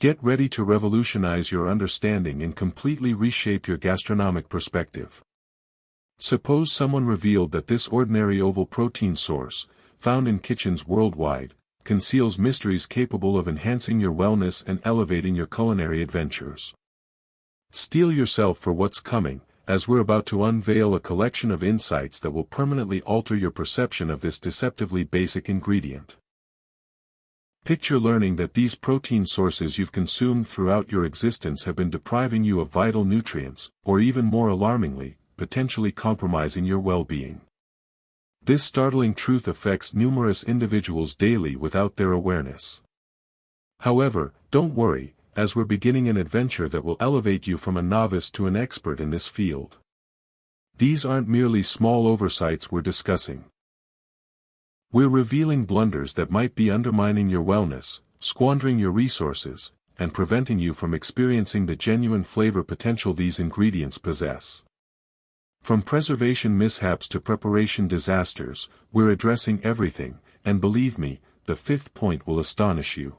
Get ready to revolutionize your understanding and completely reshape your gastronomic perspective. Suppose someone revealed that this ordinary oval protein source, found in kitchens worldwide, conceals mysteries capable of enhancing your wellness and elevating your culinary adventures. Steel yourself for what's coming, as we're about to unveil a collection of insights that will permanently alter your perception of this deceptively basic ingredient. Picture learning that these protein sources you've consumed throughout your existence have been depriving you of vital nutrients, or even more alarmingly, potentially compromising your well-being. This startling truth affects numerous individuals daily without their awareness. However, don't worry, as we're beginning an adventure that will elevate you from a novice to an expert in this field. These aren't merely small oversights we're discussing. We're revealing blunders that might be undermining your wellness, squandering your resources, and preventing you from experiencing the genuine flavor potential these ingredients possess. From preservation mishaps to preparation disasters, we're addressing everything, and believe me, the fifth point will astonish you.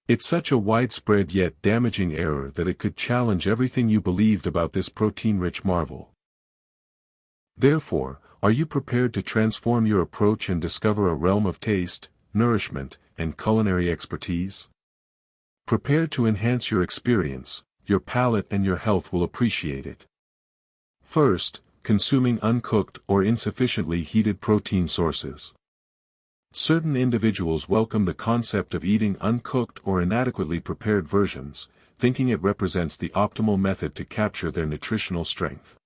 It's such a widespread yet damaging error that it could challenge everything you believed about this protein-rich marvel. Therefore, are you prepared to transform your approach and discover a realm of taste, nourishment, and culinary expertise? Prepare to enhance your experience, your palate and your health will appreciate it. First, consuming uncooked or insufficiently heated protein sources. Certain individuals welcome the concept of eating uncooked or inadequately prepared versions, thinking it represents the optimal method to capture their nutritional strength.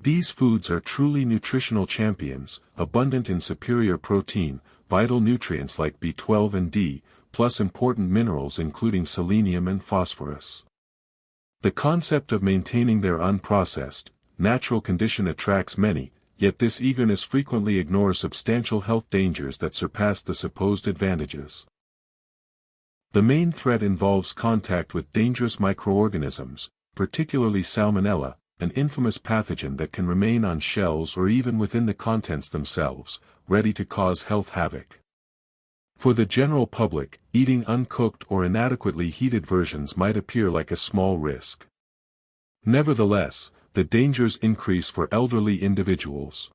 These foods are truly nutritional champions, abundant in superior protein, vital nutrients like B12 and D, plus important minerals including selenium and phosphorus. The concept of maintaining their unprocessed, natural condition attracts many, yet this eagerness frequently ignores substantial health dangers that surpass the supposed advantages. The main threat involves contact with dangerous microorganisms, particularly Salmonella, an infamous pathogen that can remain on shelves or even within the contents themselves, ready to cause health havoc. For the general public, eating uncooked or inadequately heated versions might appear like a small risk. Nevertheless, the dangers increase for elderly individuals.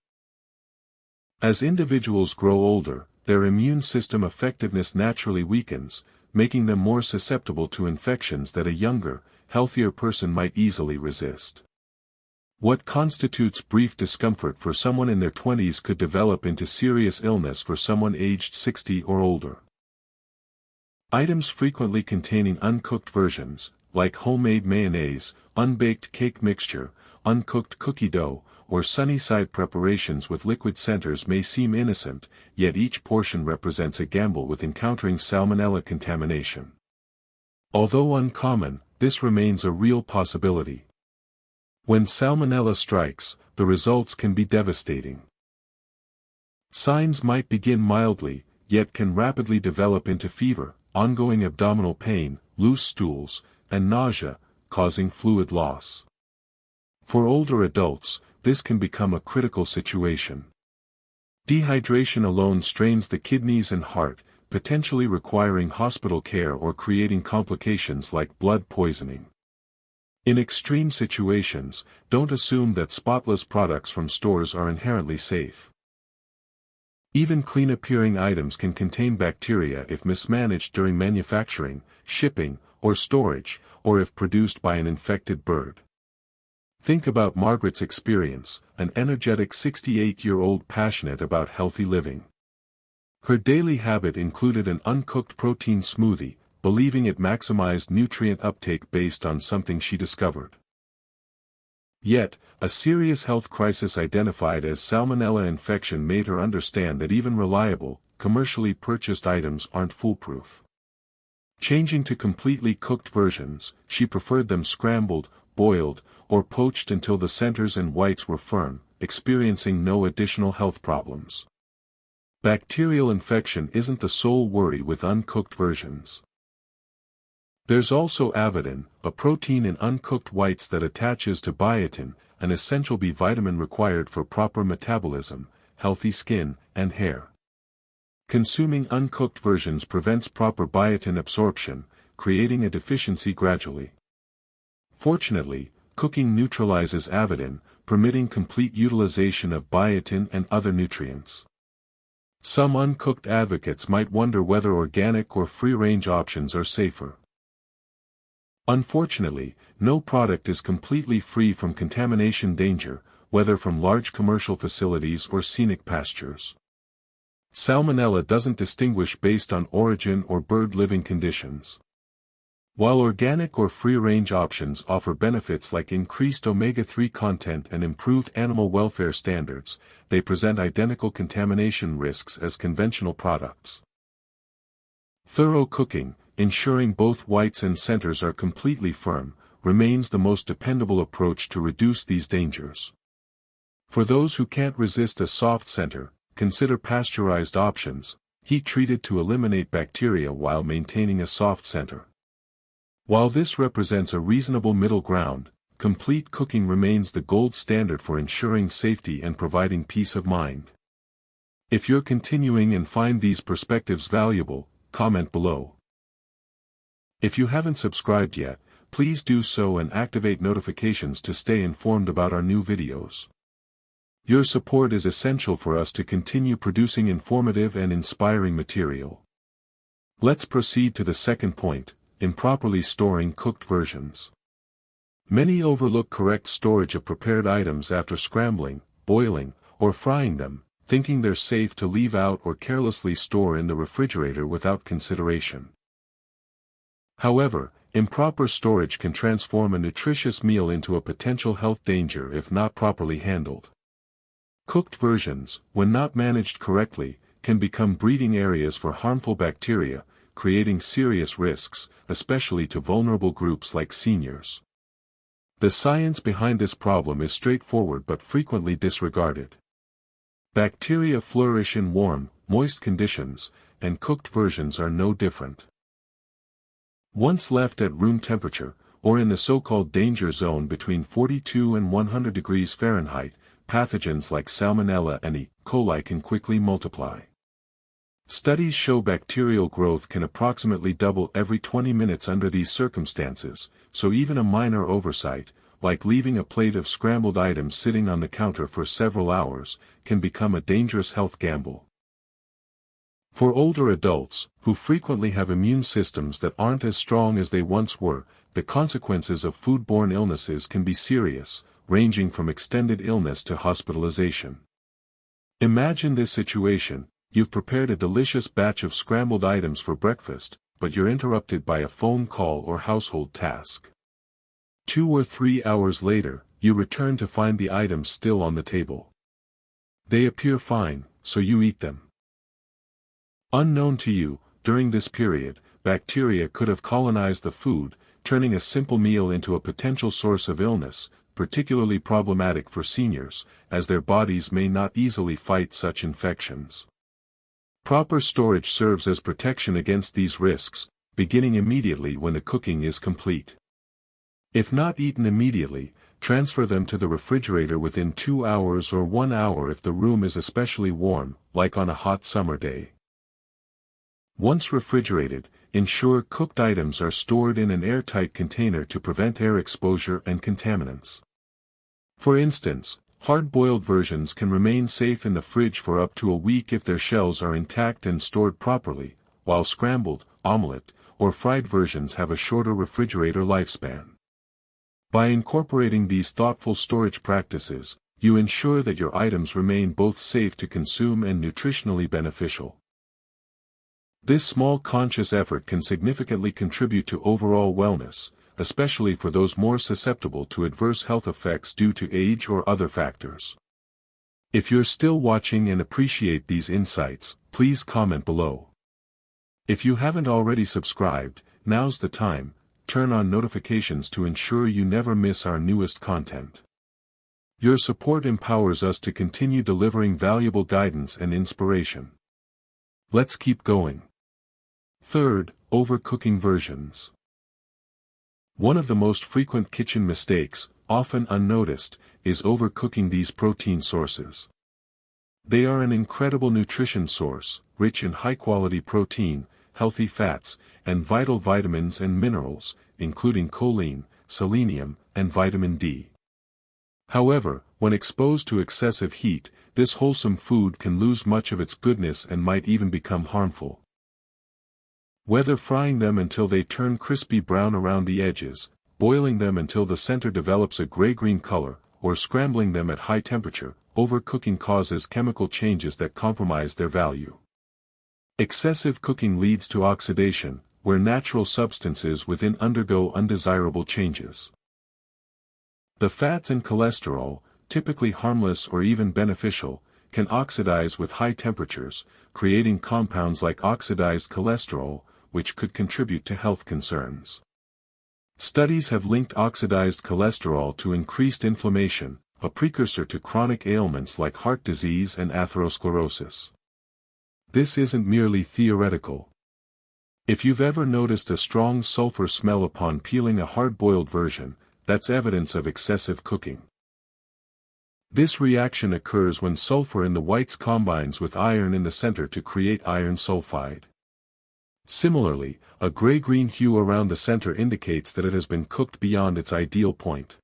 As individuals grow older, their immune system effectiveness naturally weakens, making them more susceptible to infections that a younger, healthier person might easily resist. What constitutes brief discomfort for someone in their 20s could develop into serious illness for someone aged 60 or older. Items frequently containing uncooked versions, like homemade mayonnaise, unbaked cake mixture, uncooked cookie dough, or sunny-side preparations with liquid centers may seem innocent, yet each portion represents a gamble with encountering Salmonella contamination. Although uncommon, this remains a real possibility. When Salmonella strikes, the results can be devastating. Signs might begin mildly, yet can rapidly develop into fever, ongoing abdominal pain, loose stools, and nausea, causing fluid loss. For older adults, this can become a critical situation. Dehydration alone strains the kidneys and heart, potentially requiring hospital care or creating complications like blood poisoning. In extreme situations, don't assume that spotless products from stores are inherently safe. Even clean-appearing items can contain bacteria if mismanaged during manufacturing, shipping, or storage, or if produced by an infected bird. Think about Margaret's experience, an energetic 68-year-old passionate about healthy living. Her daily habit included an uncooked protein smoothie, believing it maximized nutrient uptake based on something she discovered. Yet, a serious health crisis identified as Salmonella infection made her understand that even reliable, commercially purchased items aren't foolproof. Changing to completely cooked versions, she preferred them scrambled, boiled, or poached until the centers and whites were firm, experiencing no additional health problems. Bacterial infection isn't the sole worry with uncooked versions. There's also avidin, a protein in uncooked whites that attaches to biotin, an essential B vitamin required for proper metabolism, healthy skin, and hair. Consuming uncooked versions prevents proper biotin absorption, creating a deficiency gradually. Fortunately, cooking neutralizes avidin, permitting complete utilization of biotin and other nutrients. Some uncooked advocates might wonder whether organic or free-range options are safer. Unfortunately, no product is completely free from contamination danger, whether from large commercial facilities or scenic pastures. Salmonella doesn't distinguish based on origin or bird living conditions. While organic or free-range options offer benefits like increased omega-3 content and improved animal welfare standards, they present identical contamination risks as conventional products. Thorough cooking, ensuring both whites and centers are completely firm, remains the most dependable approach to reduce these dangers. For those who can't resist a soft center, consider pasteurized options, heat-treated to eliminate bacteria while maintaining a soft center. While this represents a reasonable middle ground, complete cooking remains the gold standard for ensuring safety and providing peace of mind. If you're continuing and find these perspectives valuable, comment below. If you haven't subscribed yet, please do so and activate notifications to stay informed about our new videos. Your support is essential for us to continue producing informative and inspiring material. Let's proceed to the second point: improperly storing cooked versions. Many overlook correct storage of prepared items after scrambling, boiling, or frying them, thinking they're safe to leave out or carelessly store in the refrigerator without consideration. However, improper storage can transform a nutritious meal into a potential health danger if not properly handled. Cooked versions, when not managed correctly, can become breeding areas for harmful bacteria, creating serious risks, especially to vulnerable groups like seniors. The science behind this problem is straightforward but frequently disregarded. Bacteria flourish in warm, moist conditions, and cooked versions are no different. Once left at room temperature, or in the so-called danger zone between 42 and 100 degrees Fahrenheit, pathogens like Salmonella and E. coli can quickly multiply. Studies show bacterial growth can approximately double every 20 minutes under these circumstances, so even a minor oversight, like leaving a plate of scrambled items sitting on the counter for several hours, can become a dangerous health gamble. For older adults, who frequently have immune systems that aren't as strong as they once were, the consequences of foodborne illnesses can be serious, ranging from extended illness to hospitalization. Imagine this situation: you've prepared a delicious batch of scrambled items for breakfast, but you're interrupted by a phone call or household task. 2 or 3 hours later, you return to find the items still on the table. They appear fine, so you eat them. Unknown to you, during this period, bacteria could have colonized the food, turning a simple meal into a potential source of illness, particularly problematic for seniors, as their bodies may not easily fight such infections. Proper storage serves as protection against these risks, beginning immediately when the cooking is complete. If not eaten immediately, transfer them to the refrigerator within 2 hours or 1 hour if the room is especially warm, like on a hot summer day. Once refrigerated, ensure cooked items are stored in an airtight container to prevent air exposure and contaminants. For instance, hard-boiled versions can remain safe in the fridge for up to a week if their shells are intact and stored properly, while scrambled, omelette, or fried versions have a shorter refrigerator lifespan. By incorporating these thoughtful storage practices, you ensure that your items remain both safe to consume and nutritionally beneficial. This small conscious effort can significantly contribute to overall wellness, especially for those more susceptible to adverse health effects due to age or other factors. If you're still watching and appreciate these insights, please comment below. If you haven't already subscribed, now's the time. Turn on notifications to ensure you never miss our newest content. Your support empowers us to continue delivering valuable guidance and inspiration. Let's keep going. Third, overcooking versions. One of the most frequent kitchen mistakes, often unnoticed, is overcooking these protein sources. They are an incredible nutrition source, rich in high-quality protein, healthy fats, and vital vitamins and minerals, including choline, selenium, and vitamin D. However, when exposed to excessive heat, this wholesome food can lose much of its goodness and might even become harmful. Whether frying them until they turn crispy brown around the edges, boiling them until the center develops a gray-green color, or scrambling them at high temperature, overcooking causes chemical changes that compromise their value. Excessive cooking leads to oxidation, where natural substances within undergo undesirable changes. The fats and cholesterol, typically harmless or even beneficial, can oxidize with high temperatures, creating compounds like oxidized cholesterol, which could contribute to health concerns. Studies have linked oxidized cholesterol to increased inflammation, a precursor to chronic ailments like heart disease and atherosclerosis. This isn't merely theoretical. If you've ever noticed a strong sulfur smell upon peeling a hard-boiled version, that's evidence of excessive cooking. This reaction occurs when sulfur in the whites combines with iron in the center to create iron sulfide. Similarly, a gray-green hue around the center indicates that it has been cooked beyond its ideal point.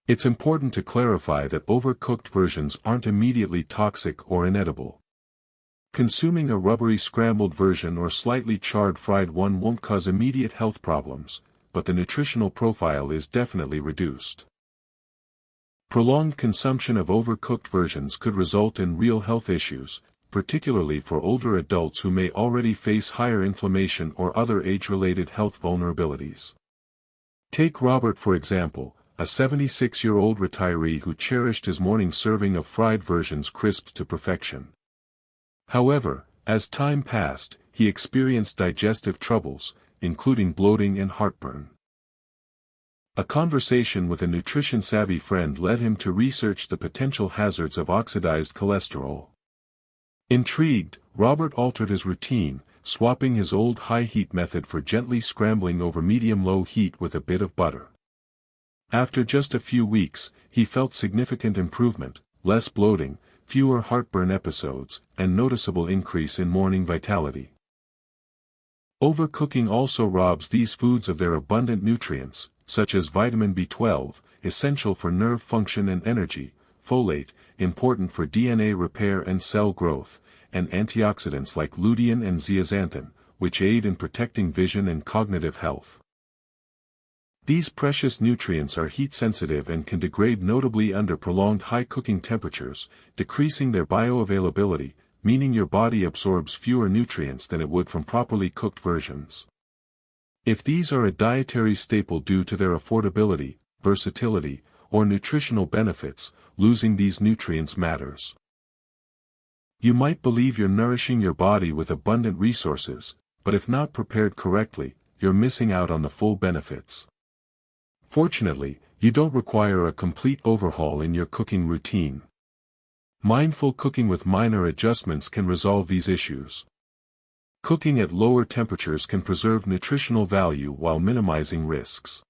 It's important to clarify that overcooked versions aren't immediately toxic or inedible. Consuming a rubbery scrambled version or slightly charred fried one won't cause immediate health problems, but the nutritional profile is definitely reduced. Prolonged consumption of overcooked versions could result in real health issues, particularly for older adults who may already face higher inflammation or other age-related health vulnerabilities. Take Robert for example, a 76-year-old retiree who cherished his morning serving of fried versions crisped to perfection. However, as time passed, he experienced digestive troubles, including bloating and heartburn. A conversation with a nutrition-savvy friend led him to research the potential hazards of oxidized cholesterol. Intrigued, Robert altered his routine, swapping his old high-heat method for gently scrambling over medium-low heat with a bit of butter. After just a few weeks, he felt significant improvement, less bloating, fewer heartburn episodes, and noticeable increase in morning vitality. Overcooking also robs these foods of their abundant nutrients, such as vitamin B12, essential for nerve function and energy, folate, important for DNA repair and cell growth, and antioxidants like lutein and zeaxanthin, which aid in protecting vision and cognitive health. These precious nutrients are heat-sensitive and can degrade notably under prolonged high cooking temperatures, decreasing their bioavailability, meaning your body absorbs fewer nutrients than it would from properly cooked versions. If these are a dietary staple due to their affordability, versatility, or nutritional benefits, losing these nutrients matters. You might believe you're nourishing your body with abundant resources, but if not prepared correctly, you're missing out on the full benefits. Fortunately, you don't require a complete overhaul in your cooking routine. Mindful cooking with minor adjustments can resolve these issues. Cooking at lower temperatures can preserve nutritional value while minimizing risks.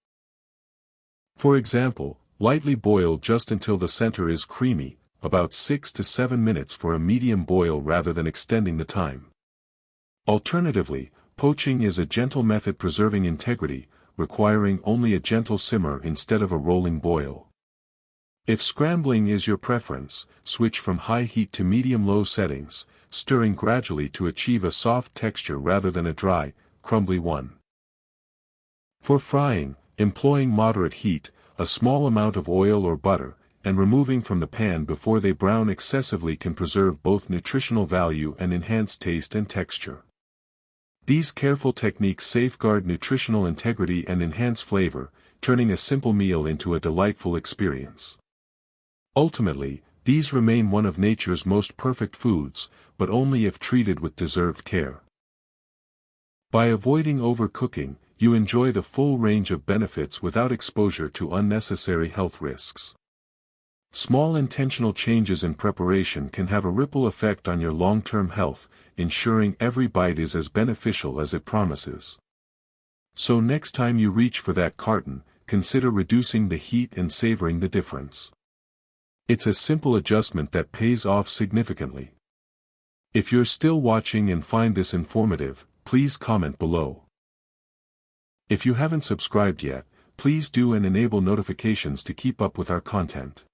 For example, lightly boil just until the center is creamy, about 6 to 7 minutes for a medium boil rather than extending the time. Alternatively, poaching is a gentle method preserving integrity, requiring only a gentle simmer instead of a rolling boil. If scrambling is your preference, switch from high heat to medium-low settings, stirring gradually to achieve a soft texture rather than a dry, crumbly one. For frying, employing moderate heat, a small amount of oil or butter, and removing from the pan before they brown excessively can preserve both nutritional value and enhance taste and texture. These careful techniques safeguard nutritional integrity and enhance flavor, turning a simple meal into a delightful experience. Ultimately, these remain one of nature's most perfect foods, but only if treated with deserved care. By avoiding overcooking, you enjoy the full range of benefits without exposure to unnecessary health risks. Small intentional changes in preparation can have a ripple effect on your long-term health, ensuring every bite is as beneficial as it promises. So next time you reach for that carton, consider reducing the heat and savoring the difference. It's a simple adjustment that pays off significantly. If you're still watching and find this informative, please comment below. If you haven't subscribed yet, please do and enable notifications to keep up with our content.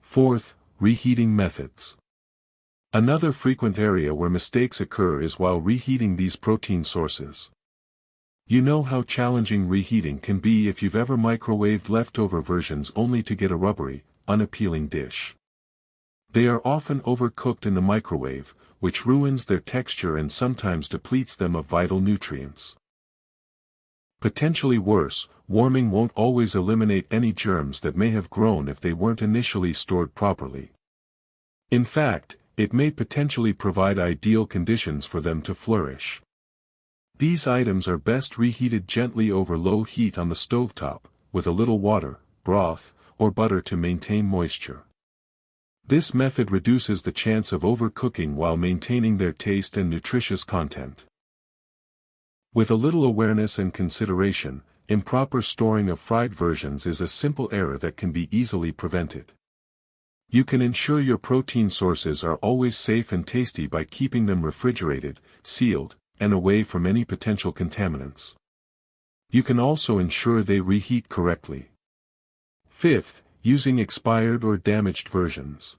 Fourth, reheating methods. Another frequent area where mistakes occur is while reheating these protein sources. You know how challenging reheating can be if you've ever microwaved leftover versions only to get a rubbery, unappealing dish. They are often overcooked in the microwave, which ruins their texture and sometimes depletes them of vital nutrients. Potentially worse, warming won't always eliminate any germs that may have grown if they weren't initially stored properly. In fact, it may potentially provide ideal conditions for them to flourish. These items are best reheated gently over low heat on the stovetop, with a little water, broth, or butter to maintain moisture. This method reduces the chance of overcooking while maintaining their taste and nutritious content. With a little awareness and consideration, improper storing of fried versions is a simple error that can be easily prevented. You can ensure your protein sources are always safe and tasty by keeping them refrigerated, sealed, and away from any potential contaminants. You can also ensure they reheat correctly. Fifth, using expired or damaged versions.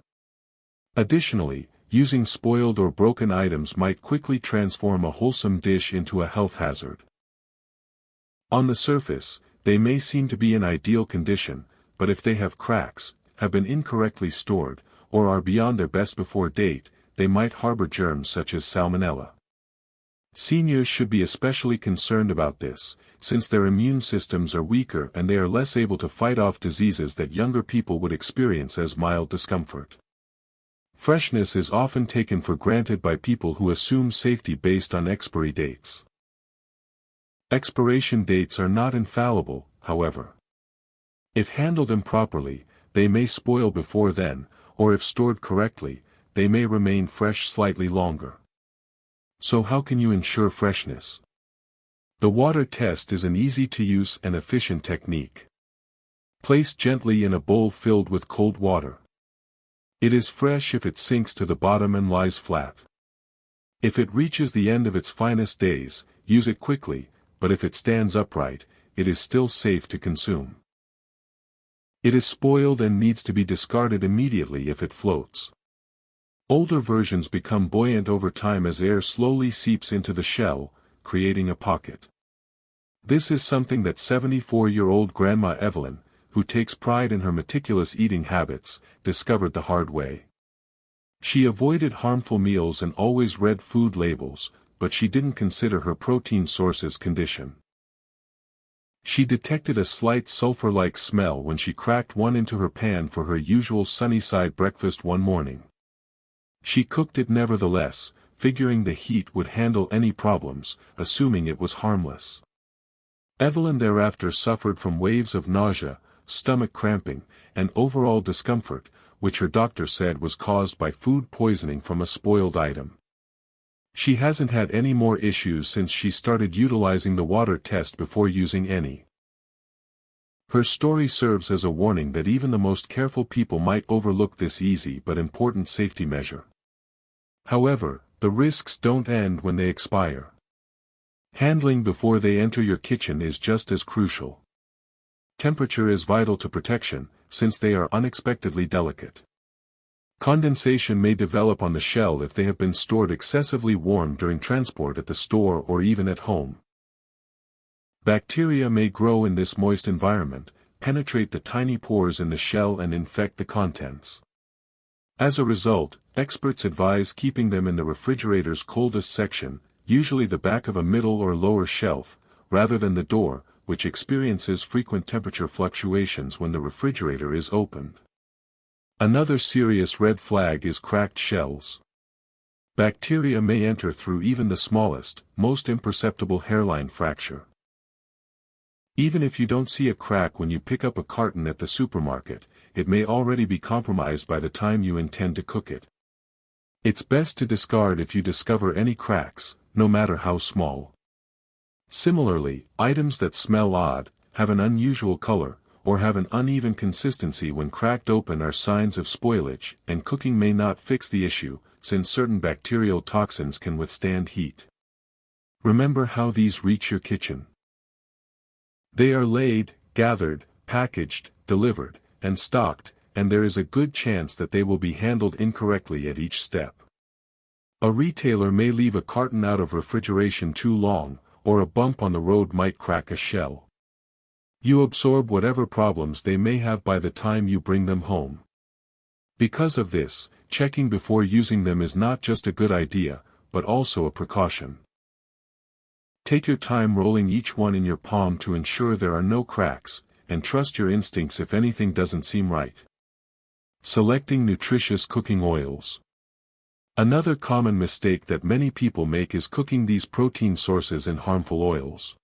Additionally, using spoiled or broken items might quickly transform a wholesome dish into a health hazard. On the surface, they may seem to be in ideal condition, but if they have cracks, have been incorrectly stored, or are beyond their best before date, they might harbor germs such as salmonella. Seniors should be especially concerned about this, since their immune systems are weaker and they are less able to fight off diseases that younger people would experience as mild discomfort. Freshness is often taken for granted by people who assume safety based on expiry dates. Expiration dates are not infallible, however. If handled improperly, they may spoil before then, or if stored correctly, they may remain fresh slightly longer. So how can you ensure freshness? The water test is an easy-to-use and efficient technique. Place gently in a bowl filled with cold water. It is fresh if it sinks to the bottom and lies flat. If it reaches the end of its finest days, use it quickly, but if it stands upright, it is still safe to consume. It is spoiled and needs to be discarded immediately if it floats. Older versions become buoyant over time as air slowly seeps into the shell, creating a pocket. This is something that 74-year-old Grandma Evelyn, who takes pride in her meticulous eating habits, discovered the hard way. She avoided harmful meals and always read food labels, but she didn't consider her protein source's condition. She detected a slight sulfur-like smell when she cracked one into her pan for her usual Sunnyside breakfast one morning. She cooked it nevertheless, figuring the heat would handle any problems, assuming it was harmless. Evelyn thereafter suffered from waves of nausea, stomach cramping, and overall discomfort, which her doctor said was caused by food poisoning from a spoiled item. She hasn't had any more issues since she started utilizing the water test before using any. Her story serves as a warning that even the most careful people might overlook this easy but important safety measure. However, the risks don't end when they expire. Handling before they enter your kitchen is just as crucial. Temperature is vital to protection, since they are unexpectedly delicate. Condensation may develop on the shell if they have been stored excessively warm during transport at the store or even at home. Bacteria may grow in this moist environment, penetrate the tiny pores in the shell and infect the contents. As a result, experts advise keeping them in the refrigerator's coldest section, usually the back of a middle or lower shelf, rather than the door, which experiences frequent temperature fluctuations when the refrigerator is opened. Another serious red flag is cracked shells. Bacteria may enter through even the smallest, most imperceptible hairline fracture. Even if you don't see a crack when you pick up a carton at the supermarket, it may already be compromised by the time you intend to cook it. It's best to discard if you discover any cracks, no matter how small. Similarly, items that smell odd, have an unusual color, or have an uneven consistency when cracked open are signs of spoilage, and cooking may not fix the issue, since certain bacterial toxins can withstand heat. Remember how these reach your kitchen. They are laid, gathered, packaged, delivered, and stocked, and there is a good chance that they will be handled incorrectly at each step. A retailer may leave a carton out of refrigeration too long, or a bump on the road might crack a shell. You absorb whatever problems they may have by the time you bring them home. Because of this, checking before using them is not just a good idea, but also a precaution. Take your time rolling each one in your palm to ensure there are no cracks, and trust your instincts if anything doesn't seem right. Selecting nutritious cooking oils. Another common mistake that many people make is cooking these protein sources in harmful oils.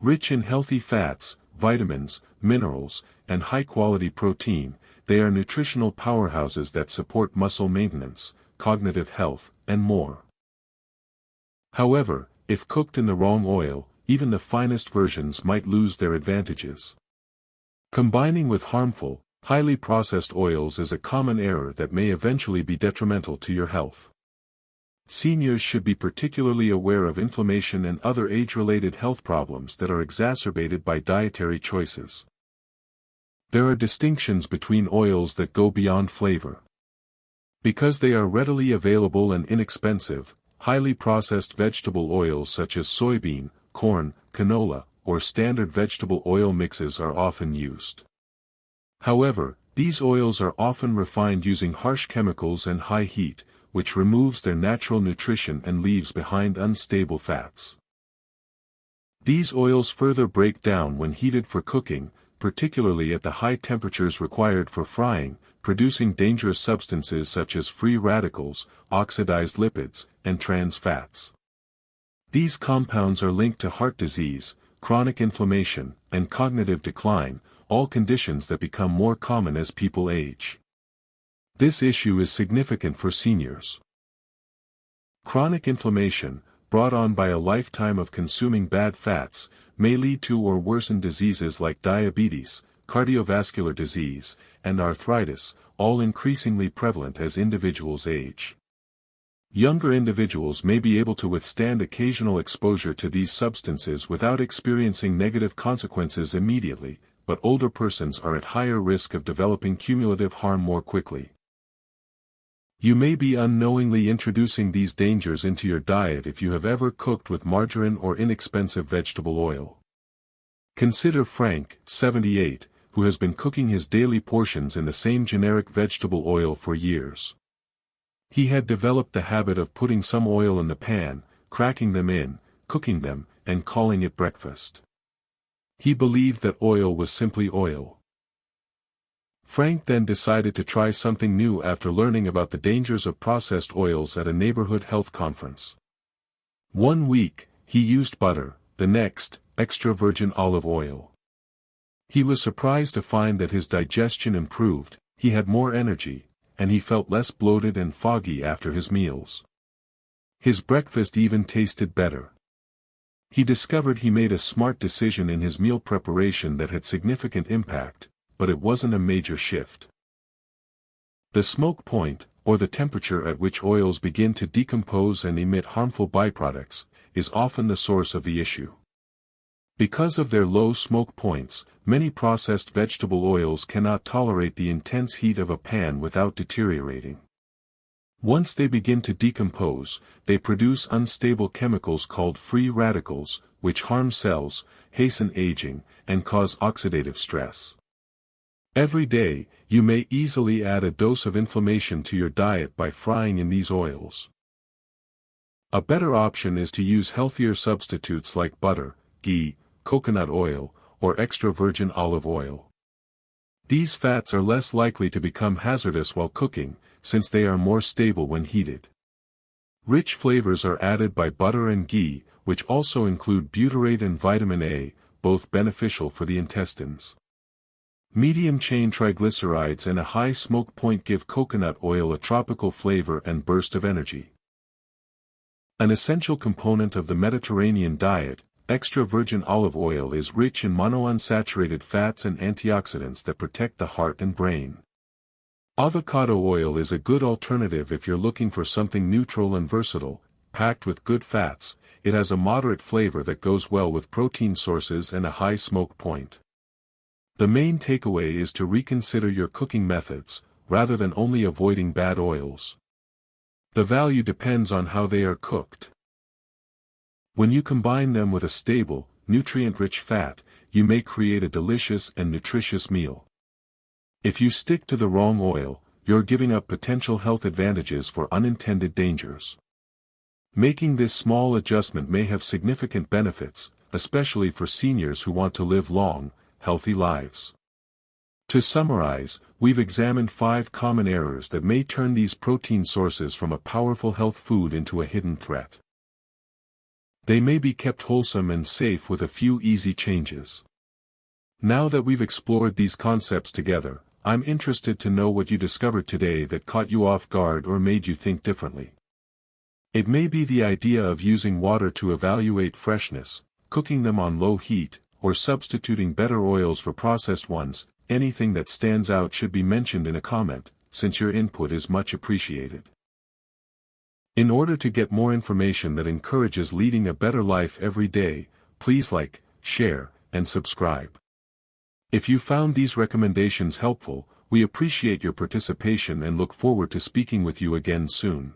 Rich in healthy fats, vitamins, minerals, and high-quality protein, they are nutritional powerhouses that support muscle maintenance, cognitive health, and more. However, if cooked in the wrong oil, even the finest versions might lose their advantages. Combining with harmful, highly processed oils is a common error that may eventually be detrimental to your health. Seniors should be particularly aware of inflammation and other age-related health problems that are exacerbated by dietary choices. There are distinctions between oils that go beyond flavor. Because they are readily available and inexpensive, highly processed vegetable oils such as soybean, corn, canola, or standard vegetable oil mixes are often used. However, these oils are often refined using harsh chemicals and high heat, which removes their natural nutrition and leaves behind unstable fats. These oils further break down when heated for cooking, particularly at the high temperatures required for frying, producing dangerous substances such as free radicals, oxidized lipids, and trans fats. These compounds are linked to heart disease, chronic inflammation, and cognitive decline, all conditions that become more common as people age. This issue is significant for seniors. Chronic inflammation, brought on by a lifetime of consuming bad fats, may lead to or worsen diseases like diabetes, cardiovascular disease, and arthritis, all increasingly prevalent as individuals age. Younger individuals may be able to withstand occasional exposure to these substances without experiencing negative consequences immediately, but older persons are at higher risk of developing cumulative harm more quickly. You may be unknowingly introducing these dangers into your diet if you have ever cooked with margarine or inexpensive vegetable oil. Consider Frank, 78, who has been cooking his daily portions in the same generic vegetable oil for years. He had developed the habit of putting some oil in the pan, cracking them in, cooking them, and calling it breakfast. He believed that oil was simply oil. Frank then decided to try something new after learning about the dangers of processed oils at a neighborhood health conference. One week, he used butter, the next, extra virgin olive oil. He was surprised to find that his digestion improved, he had more energy, and he felt less bloated and foggy after his meals. His breakfast even tasted better. He discovered he made a smart decision in his meal preparation that had significant impact, but it wasn't a major shift. The smoke point, or the temperature at which oils begin to decompose and emit harmful byproducts, is often the source of the issue. Because of their low smoke points, many processed vegetable oils cannot tolerate the intense heat of a pan without deteriorating. Once they begin to decompose, they produce unstable chemicals called free radicals, which harm cells, hasten aging, and cause oxidative stress. Every day, you may easily add a dose of inflammation to your diet by frying in these oils. A better option is to use healthier substitutes like butter, ghee, coconut oil, or extra virgin olive oil. These fats are less likely to become hazardous while cooking, since they are more stable when heated. Rich flavors are added by butter and ghee, which also include butyrate and vitamin A, both beneficial for the intestines. Medium-chain triglycerides and a high smoke point give coconut oil a tropical flavor and burst of energy. An essential component of the Mediterranean diet, extra virgin olive oil is rich in monounsaturated fats and antioxidants that protect the heart and brain. Avocado oil is a good alternative if you're looking for something neutral and versatile, packed with good fats. it has a moderate flavor that goes well with protein sources and a high smoke point. The main takeaway is to reconsider your cooking methods, rather than only avoiding bad oils. The value depends on how they are cooked. When you combine them with a stable, nutrient-rich fat, you may create a delicious and nutritious meal. If you stick to the wrong oil, you're giving up potential health advantages for unintended dangers. Making this small adjustment may have significant benefits, especially for seniors who want to live long, healthy lives. To summarize, we've examined 5 common errors that may turn these protein sources from a powerful health food into a hidden threat. They may be kept wholesome and safe with a few easy changes. Now that we've explored these concepts together, I'm interested to know what you discovered today that caught you off guard or made you think differently. It may be the idea of using water to evaluate freshness, cooking them on low heat, or substituting better oils for processed ones. Anything that stands out should be mentioned in a comment, since your input is much appreciated. In order to get more information that encourages leading a better life every day, please like, share, and subscribe. If you found these recommendations helpful, we appreciate your participation and look forward to speaking with you again soon.